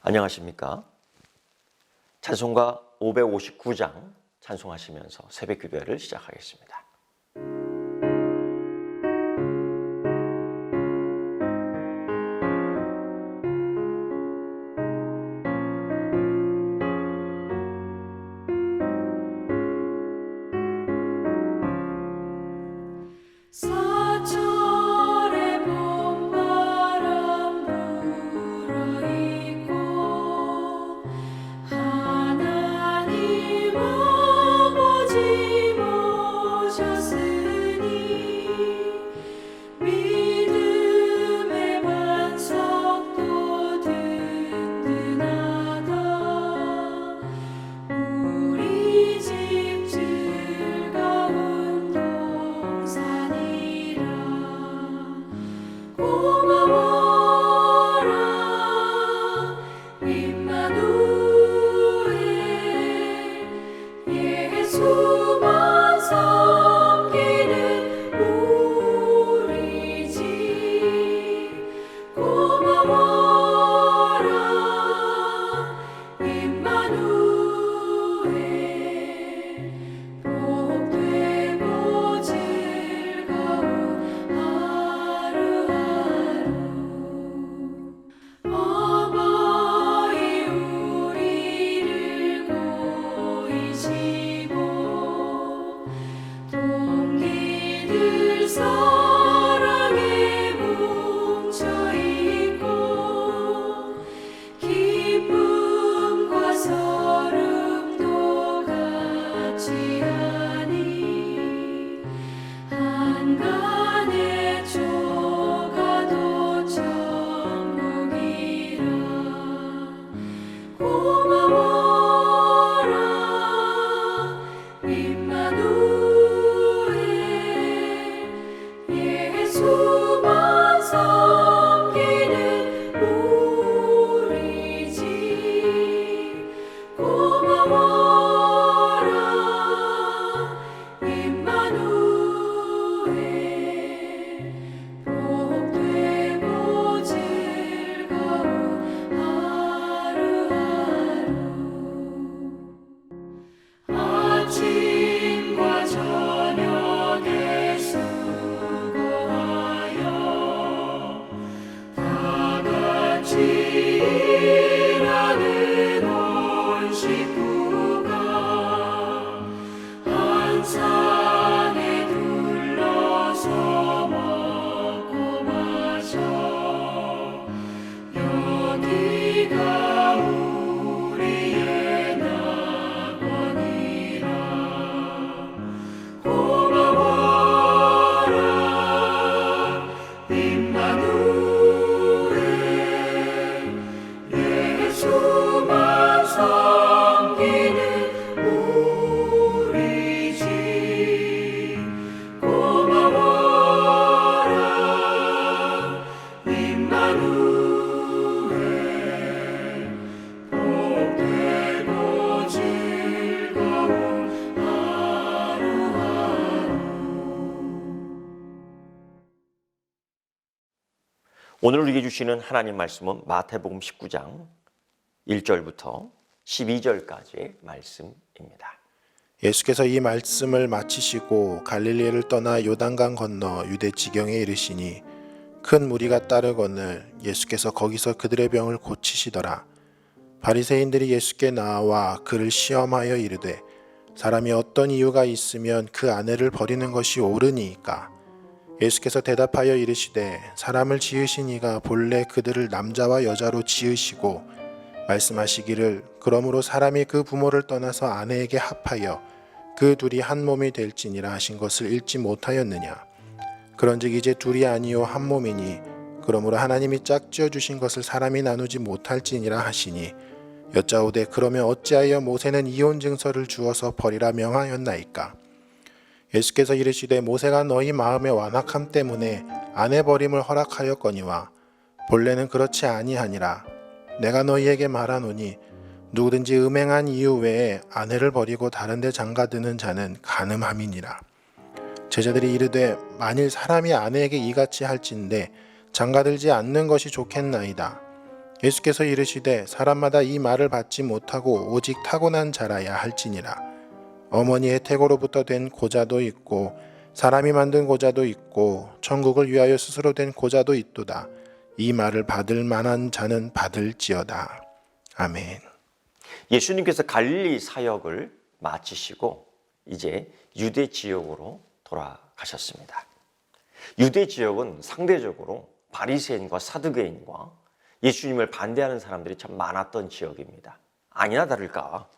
안녕하십니까? 찬송가 559장 찬송하시면서 새벽 기도회를 시작하겠습니다. 오늘 우리에게 주시는 하나님 말씀은 마태복음 19장 1절부터 12절까지의 말씀입니다. 예수께서 이 말씀을 마치시고 갈릴리를 떠나 요단강 건너 유대 지경에 이르시니 큰 무리가 따르거늘 예수께서 거기서 그들의 병을 고치시더라. 바리새인들이 예수께 나와 그를 시험하여 이르되 사람이 어떤 이유가 있으면 그 아내를 버리는 것이 옳으니이까? 예수께서 대답하여 이르시되 사람을 지으신 이가 본래 그들을 남자와 여자로 지으시고 말씀하시기를 그러므로 사람이 그 부모를 떠나서 아내에게 합하여 그 둘이 한 몸이 될지니라 하신 것을 읽지 못하였느냐? 그런즉 이제 둘이 아니요 한 몸이니 그러므로 하나님이 짝지어 주신 것을 사람이 나누지 못할지니라 하시니 여짜오되 그러면 어찌하여 모세는 이혼 증서를 주어서 버리라 명하였나이까? 예수께서 이르시되 모세가 너희 마음의 완악함 때문에 아내 버림을 허락하였거니와 본래는 그렇지 아니하니라. 내가 너희에게 말하노니 누구든지 음행한 이유 외에 아내를 버리고 다른 데 장가드는 자는 간음함이니라. 제자들이 이르되 만일 사람이 아내에게 이같이 할진대 장가들지 않는 것이 좋겠나이다. 예수께서 이르시되 사람마다 이 말을 받지 못하고 오직 타고난 자라야 할지니라. 어머니의 태고로부터 된 고자도 있고 사람이 만든 고자도 있고 천국을 위하여 스스로 된 고자도 있도다. 이 말을 받을 만한 자는 받을지어다. 아멘. 예수님께서 갈릴리 사역을 마치시고 이제 유대 지역으로 돌아가셨습니다. 유대 지역은 상대적으로 바리새인과 사두개인과 예수님을 반대하는 사람들이 참 많았던 지역입니다. 아니나 다를까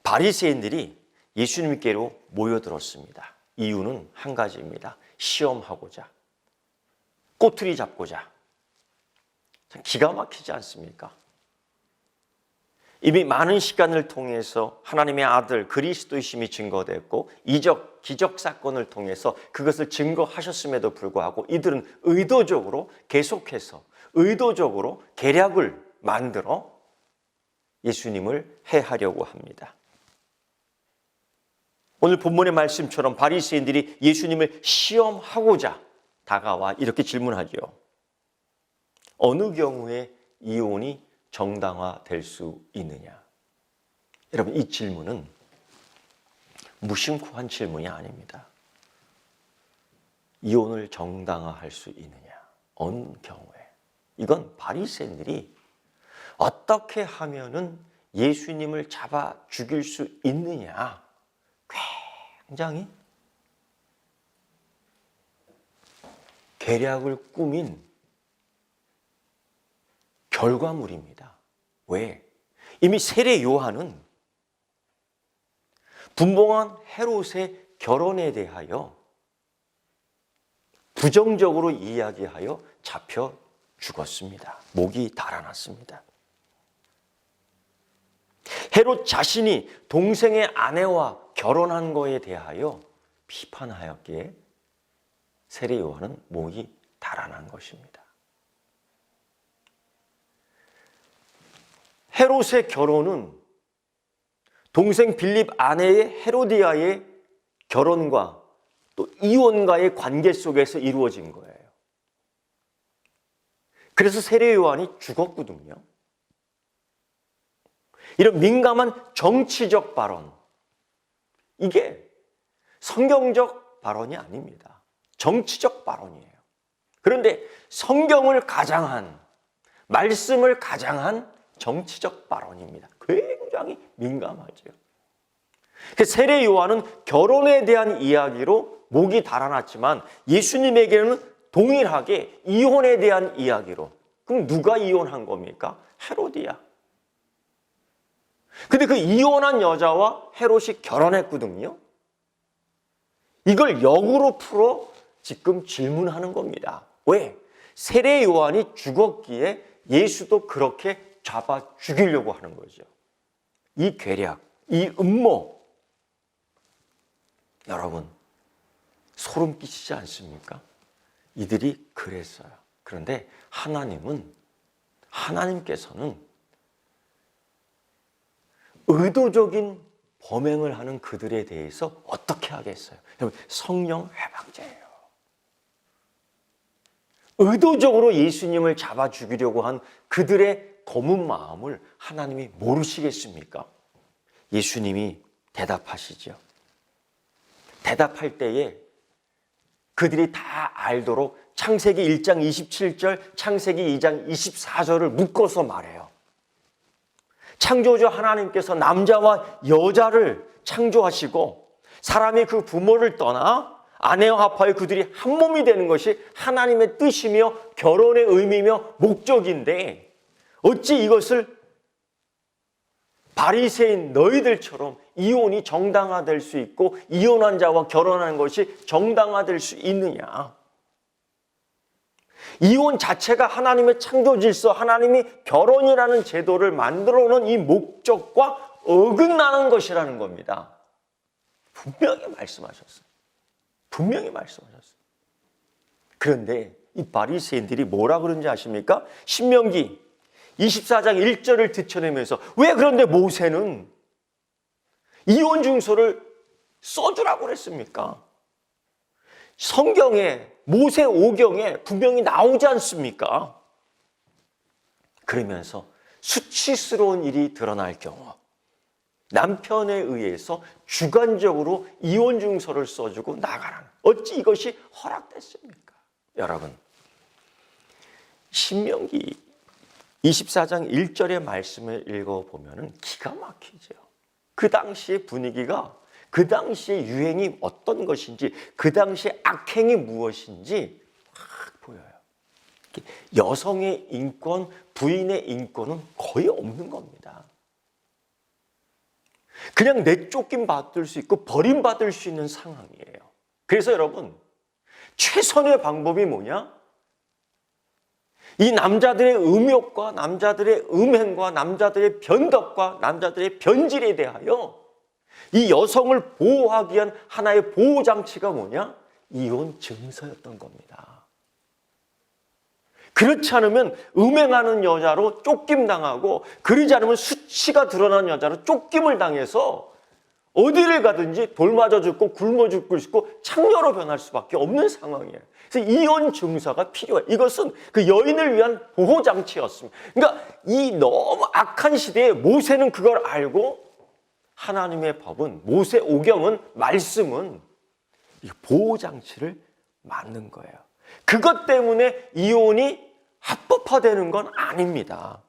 바리새인들이 예수님께로 모여들었습니다. 이유는 한 가지입니다. 시험하고자, 꼬투리 잡고자. 참 기가 막히지 않습니까? 이미 많은 시간을 통해서 하나님의 아들 그리스도이심이 증거됐고 이적, 기적 사건을 통해서 그것을 증거하셨음에도 불구하고 이들은 의도적으로 계속해서 의도적으로 계략을 만들어 예수님을 해하려고 합니다. 오늘 본문의 말씀처럼 바리새인들이 예수님을 시험하고자 다가와 이렇게 질문하죠. 어느 경우에 이혼이 정당화될 수 있느냐? 여러분, 이 질문은 무심코한 질문이 아닙니다. 이혼을 정당화할 수 있느냐? 어느 경우에? 이건 바리새인들이 어떻게 하면은 예수님을 잡아 죽일 수 있느냐? 굉장히 계략을 꾸민 결과물입니다. 왜? 이미 세례 요한은 분봉한 헤롯의 결혼에 대하여 부정적으로 이야기하여 잡혀 죽었습니다. 목이 달아났습니다. 헤롯 자신이 동생의 아내와 결혼한 거에 대하여 비판하였기에 세례 요한은 목이 달아난 것입니다. 헤롯의 결혼은 동생 빌립 아내의 헤로디아의 결혼과 또 이혼과의 관계 속에서 이루어진 거예요. 그래서 세례 요한이 죽었거든요. 이런 민감한 정치적 발언, 이게 성경적 발언이 아닙니다. 정치적 발언이에요. 그런데 성경을 가장한, 말씀을 가장한 정치적 발언입니다. 굉장히 민감하죠. 세례 요한은 결혼에 대한 이야기로 목이 달아났지만 예수님에게는 동일하게 이혼에 대한 이야기로. 그럼 누가 이혼한 겁니까? 헤로디야. 근데 그 이혼한 여자와 헤롯이 결혼했거든요. 이걸 역으로 풀어 지금 질문하는 겁니다. 왜? 세례 요한이 죽었기에 예수도 그렇게 잡아 죽이려고 하는 거죠. 이 계략, 이 음모, 여러분 소름 끼치지 않습니까? 이들이 그랬어요. 그런데 하나님께서는 의도적인 범행을 하는 그들에 대해서 어떻게 하겠어요? 여러분, 성령 해방자예요. 의도적으로 예수님을 잡아 죽이려고 한 그들의 검은 마음을 하나님이 모르시겠습니까? 예수님이 대답하시죠. 대답할 때에 그들이 다 알도록 창세기 1장 27절, 창세기 2장 24절을 묶어서 말해요. 창조주 하나님께서 남자와 여자를 창조하시고 사람이 그 부모를 떠나 아내와 합하여 그들이 한 몸이 되는 것이 하나님의 뜻이며 결혼의 의미며 목적인데 어찌 이것을 바리새인 너희들처럼 이혼이 정당화될 수 있고 이혼한 자와 결혼하는 것이 정당화될 수 있느냐? 이혼 자체가 하나님의 창조 질서, 하나님이 결혼이라는 제도를 만들어 놓은 이 목적과 어긋나는 것이라는 겁니다. 분명히 말씀하셨어요. 분명히 말씀하셨어요. 그런데 이 바리새인들이 뭐라 그런지 아십니까? 신명기 24장 1절을 뒤쳐내면서 왜 그런데 모세는 이혼 증서를 써주라고 그랬습니까? 성경에 모세 오경에 분명히 나오지 않습니까? 그러면서 수치스러운 일이 드러날 경우 남편에 의해서 주관적으로 이혼 증서를 써주고 나가라는, 어찌 이것이 허락됐습니까? 여러분, 신명기 24장 1절의 말씀을 읽어보면 기가 막히죠. 그 당시의 분위기가, 그 당시의 유행이 어떤 것인지, 그 당시의 악행이 무엇인지 확 보여요. 여성의 인권, 부인의 인권은 거의 없는 겁니다. 그냥 내쫓김 받을 수 있고 버림받을 수 있는 상황이에요. 그래서 여러분, 최선의 방법이 뭐냐? 이 남자들의 음욕과 남자들의 음행과 남자들의 변덕과 남자들의 변질에 대하여 이 여성을 보호하기 위한 하나의 보호장치가 뭐냐? 이혼 증서였던 겁니다. 그렇지 않으면 음행하는 여자로 쫓김 당하고, 그러지 않으면 수치가 드러난 여자로 쫓김을 당해서 어디를 가든지 돌 맞아 죽고 굶어 죽고 싶고 창녀로 변할 수밖에 없는 상황이에요. 그래서 이혼 증서가 필요해요. 이것은 그 여인을 위한 보호장치였습니다. 그러니까 이 너무 악한 시대에 모세는 그걸 알고, 하나님의 법은, 모세 오경은, 말씀은 이 보호장치를 만든 거예요. 그것 때문에 이혼이 합법화되는 건 아닙니다.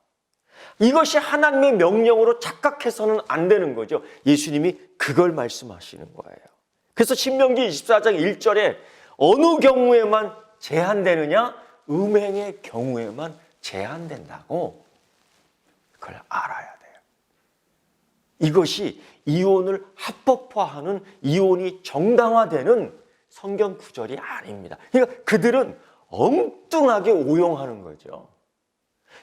이것이 하나님의 명령으로 착각해서는 안 되는 거죠. 예수님이 그걸 말씀하시는 거예요. 그래서 신명기 24장 1절에 어느 경우에만 제한되느냐? 음행의 경우에만 제한된다고, 그걸 알아야 돼요. 이것이 이혼을 합법화하는, 이혼이 정당화되는 성경 구절이 아닙니다. 그러니까 그들은 엉뚱하게 오용하는 거죠.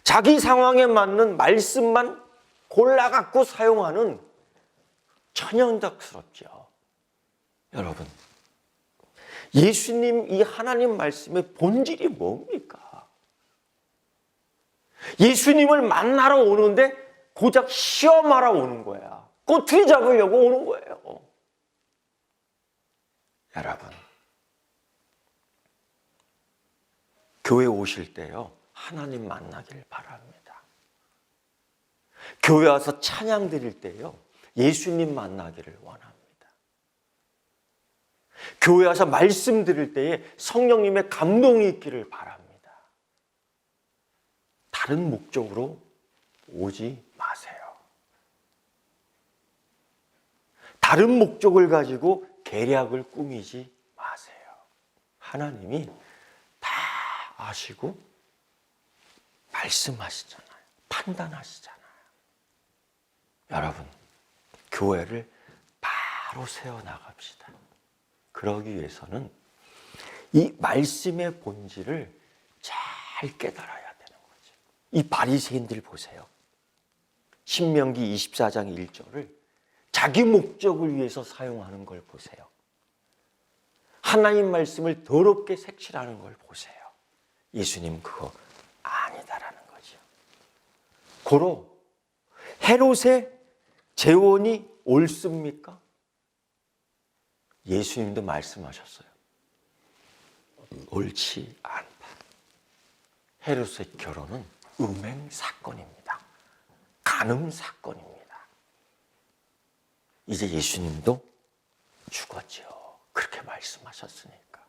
자기 상황에 맞는 말씀만 골라갖고 사용하는, 천연덕스럽죠. 여러분, 예수님 이 하나님 말씀의 본질이 뭡니까? 예수님을 만나러 오는데 고작 시험하러 오는 거야. 꼬투리 잡으려고 오는 거예요. 여러분, 교회 오실 때요, 하나님 만나길 바랍니다. 교회 와서 찬양 드릴 때요, 예수님 만나기를 원합니다. 교회 와서 말씀 드릴 때에 성령님의 감동이 있기를 바랍니다. 다른 목적으로 오지 마세요. 다른 목적을 가지고 계략을 꾸미지 마세요. 하나님이 다 아시고 말씀하시잖아요. 판단하시잖아요. 여러분, 교회를 바로 세워나갑시다. 그러기 위해서는 이 말씀의 본질을 잘 깨달아야 되는 거죠. 이 바리새인들 보세요. 신명기 24장 1절을 자기 목적을 위해서 사용하는 걸 보세요. 하나님 말씀을 더럽게 색칠하는 걸 보세요. 예수님 그거 아니다라는 거죠. 고로 헤롯의 재혼이 옳습니까? 예수님도 말씀하셨어요. 옳지 않다. 헤롯의 결혼은 음행 사건입니다. 간음 사건입니다. 이제 예수님도 죽었죠. 그렇게 말씀하셨으니까.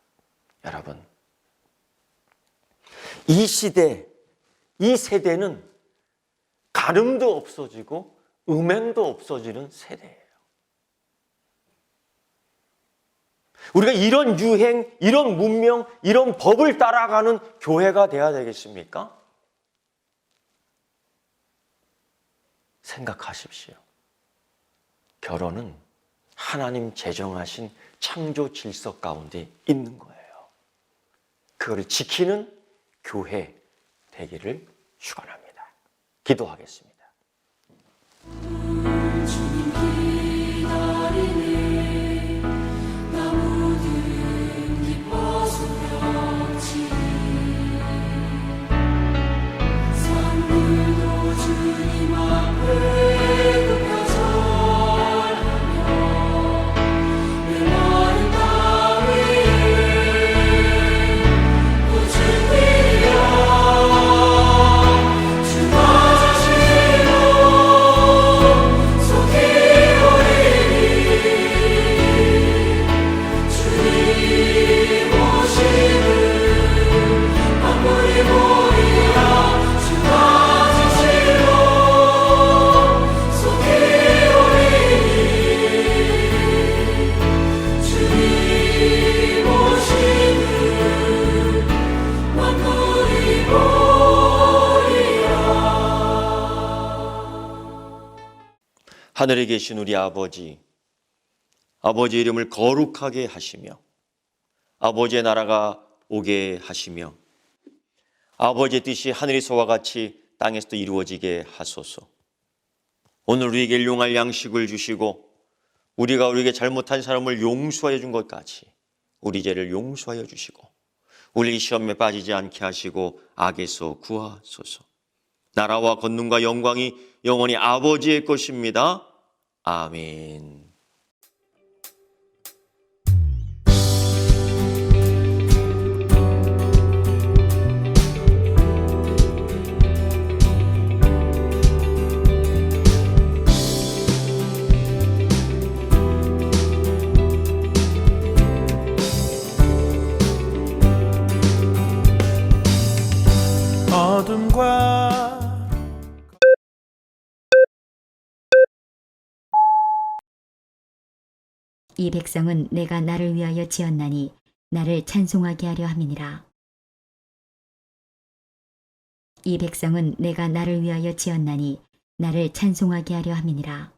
여러분, 이 시대, 이 세대는 간음도 없어지고 음행도 없어지는 세대예요. 우리가 이런 유행, 이런 문명, 이런 법을 따라가는 교회가 돼야 되겠습니까? 생각하십시오. 결혼은 하나님 제정하신 창조 질서 가운데 있는 거예요. 그거를 지키는 교회 되기를 축원합니다. 기도하겠습니다. 하늘에 계신 우리 아버지, 아버지의 이름을 거룩하게 하시며 아버지의 나라가 오게 하시며 아버지의 뜻이 하늘에서와 같이 땅에서도 이루어지게 하소서. 오늘 우리에게 일용할 양식을 주시고 우리가 우리에게 잘못한 사람을 용서하여 준 것 같이 우리 죄를 용서하여 주시고 우리 시험에 빠지지 않게 하시고 악에서 구하소서. 나라와 권능과 영광이 영원히 아버지의 것입니다. 아멘. 어둠과 이 백성은 내가 나를 위하여 지었나니 나를 찬송하게 하려 함이니라. 이 백성은 내가 나를 위하여 지었나니 나를 찬송하게 하려 함이니라.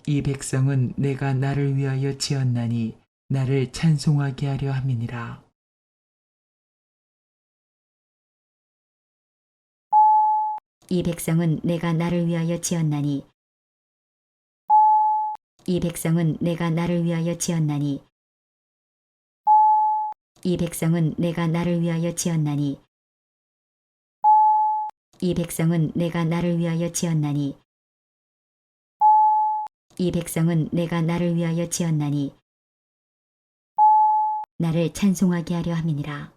이 백성은 내가 나를 위하여 지었나니 나를 찬송하게 하려 함이니라. 이 백성은 내가 나를 위하여 지었나니 이 백성은 내가 나를 위하여 지었나니 이 백성은 내가 나를 위하여 지었나니 이 백성은 내가 나를 위하여 지었나니 이 백성은 내가 나를 위하여 지었나니 나를 찬송하게 하려 함이니라.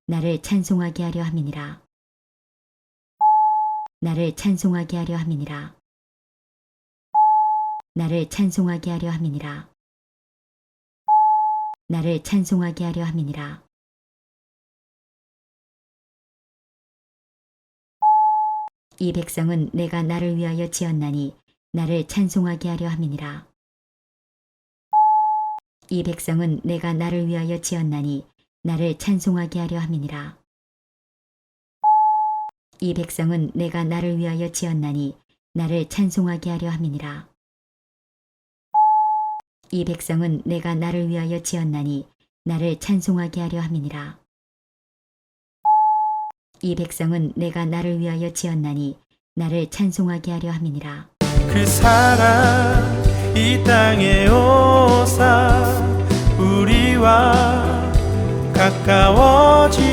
나를 찬송하게 하려 함이니라. 나를 찬송하게 하려 함이니라. 나를 찬송하게 하려 함이니라. 나를 찬송하게 하려 함이니라. 이 백성은 내가 나를 위하여 지었나니 나를 찬송하게 하려 함이니라. 이 백성은 내가 나를 위하여 지었나니 나를 찬송하게 하려 함이니라. 이 백성은 내가 나를 위하여 지었나니 나를 찬송하게 하려 함이니라. 이 백성은 내가 나를 위하여 지었나니 나를 찬송하게 하려 함이니라. 이 백성은 내가 나를 위하여 지었나니 나를 찬송하게 하려 함이니라. 그 사랑 이 땅에 오사 우리와 가까워지셨네.